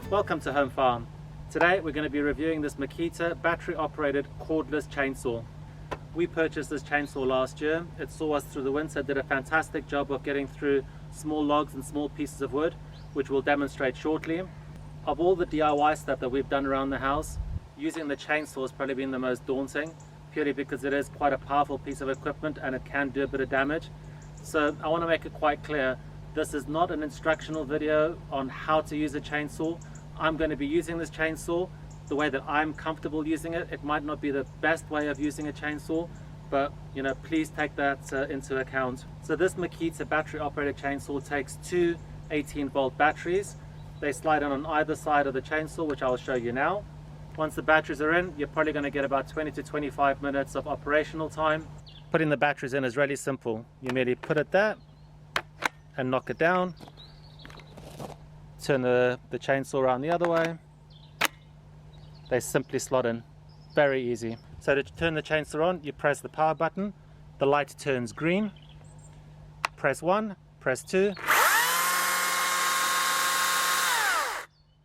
Welcome to Home Farm. Today we're going to be reviewing this Makita battery operated cordless chainsaw. We purchased this chainsaw last year. It saw us through the winter, did a fantastic job of getting through small logs and small pieces of wood, which we'll demonstrate shortly. Of all the DIY stuff that we've done around the house, using the chainsaw has probably been the most daunting, purely because it is quite a powerful piece of equipment and it can do a bit of damage. So I want to make it quite clear, this is not an instructional video on how to use a chainsaw. I'm going to be using this chainsaw the way that I'm comfortable using it. It might not be the best way of using a chainsaw, but please take that into account. So this Makita battery operated chainsaw takes two 18-volt batteries. They slide in on either side of the chainsaw, which I'll show you now. Once the batteries are in, you're probably going to get about 20 to 25 minutes of operational time. Putting the batteries in is really simple. You merely put it there and knock it down. Turn the chainsaw around the other way. They simply slot in. Very easy. So to turn the chainsaw on, you press the power button. The light turns green. Press 1, press 2.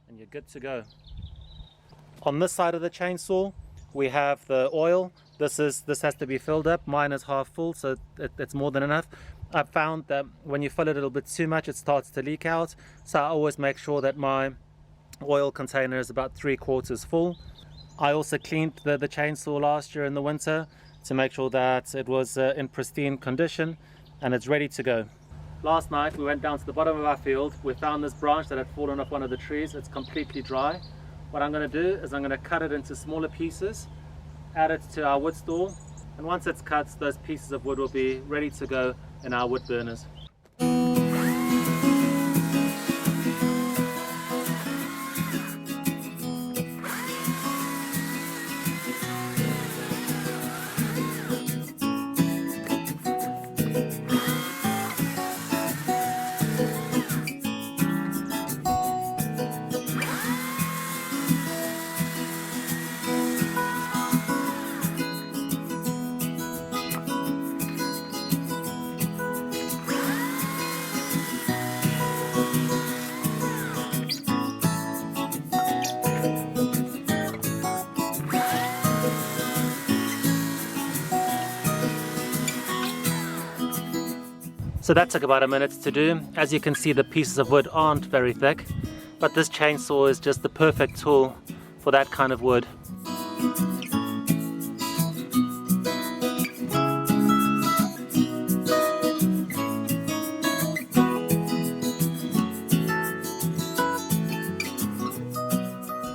And you're good to go. On this side of the chainsaw, we have the oil. This has to be filled up. Mine is half full, so it's more than enough. I've found that when you fill it a little bit too much, it starts to leak out. So I always make sure that my oil container is about 3/4 full. I also cleaned the chainsaw last year in the winter to make sure that it was in pristine condition and it's ready to go. Last night we went down to the bottom of our field. We found this branch that had fallen off one of the trees. It's completely dry. What I'm going to do is I'm going to cut it into smaller pieces, add it to our wood store, and once it's cut, those pieces of wood will be ready to go in our wood burners. So that took about a minute to do. As you can see, the pieces of wood aren't very thick, but this chainsaw is just the perfect tool for that kind of wood.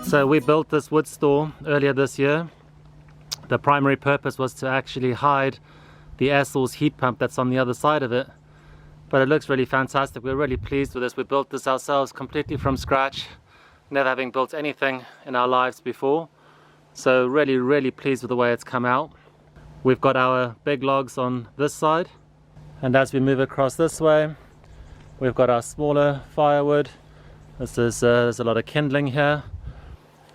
So we built this wood store earlier this year. The primary purpose was to actually hide the air source heat pump that's on the other side of it. But it looks really fantastic. We're really pleased with this. We built this ourselves completely from scratch, never having built anything in our lives before. So really pleased with the way it's come out. We've got our big logs on this side, and as we move across this way, we've got our smaller firewood. This is there's a lot of kindling here,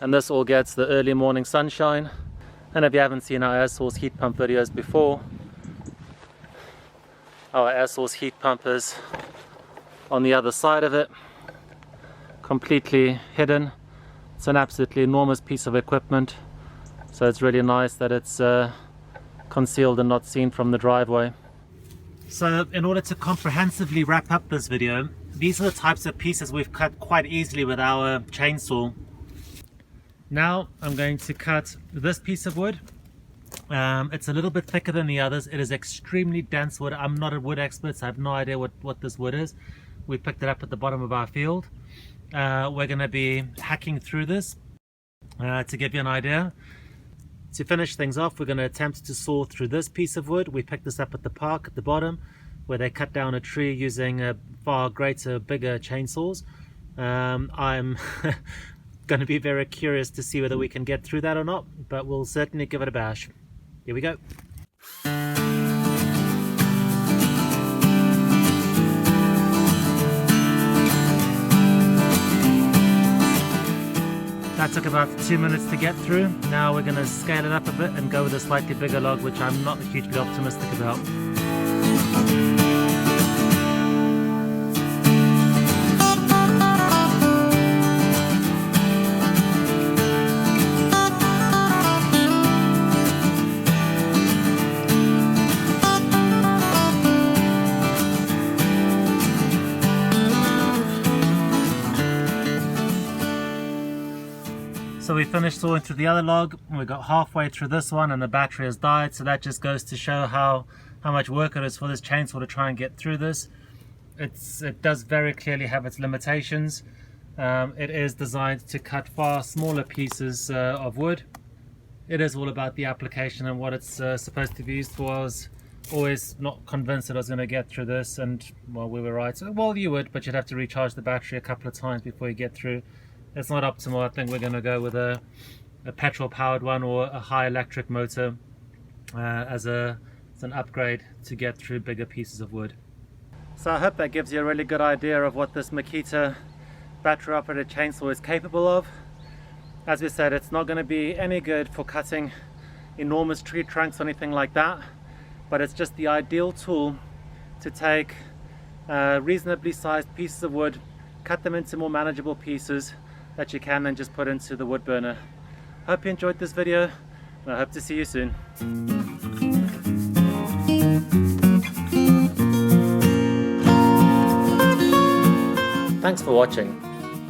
and this all gets the early morning sunshine. And if you haven't seen our air source heat pump videos before, our air source heat pump is on the other side of it, completely hidden. It's an absolutely enormous piece of equipment, so it's really nice that it's concealed and not seen from the driveway. So in order to comprehensively wrap up this video, these are the types of pieces we've cut quite easily with our chainsaw. Now I'm going to cut this piece of wood. It's a little bit thicker than the others. It is extremely dense wood. I'm not a wood expert, so I have no idea what this wood is. We picked it up at the bottom of our field. We're going to be hacking through this to give you an idea. To finish things off, we're going to attempt to saw through this piece of wood. We picked this up at the park at the bottom, where they cut down a tree using far greater, bigger chainsaws. I'm going to be very curious to see whether we can get through that or not, but we'll certainly give it a bash. Here we go. That took about 2 minutes to get through. Now we're going to scale it up a bit and go with a slightly bigger log, which I'm not hugely optimistic about. we finished sawing through the other log, and we got halfway through this one and the battery has died, so that just goes to show how much work it is for this chainsaw to try and get through this. It does very clearly have its limitations. It is designed to cut far smaller pieces of wood. It is all about the application and what it's supposed to be used for. I was always not convinced that I was going to get through this, and well, we were right. Well, you would, but you'd have to recharge the battery a couple of times before you get through. It's not optimal. I think we're going to go with a petrol powered one or a high electric motor as an upgrade to get through bigger pieces of wood. So I hope that gives you a really good idea of what this Makita battery operated chainsaw is capable of. As we said, it's not going to be any good for cutting enormous tree trunks or anything like that, but it's just the ideal tool to take reasonably sized pieces of wood, cut them into more manageable pieces that you can then just put into the wood burner. Hope you enjoyed this video, and I hope to see you soon. Thanks for watching.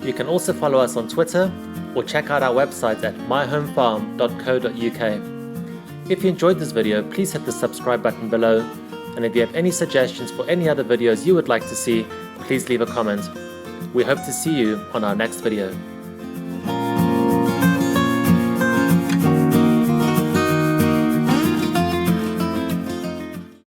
You can also follow us on Twitter or check out our website at myhomefarm.co.uk. If you enjoyed this video, please hit the subscribe button below, and if you have any suggestions for any other videos you would like to see, please leave a comment. We hope to see you on our next video.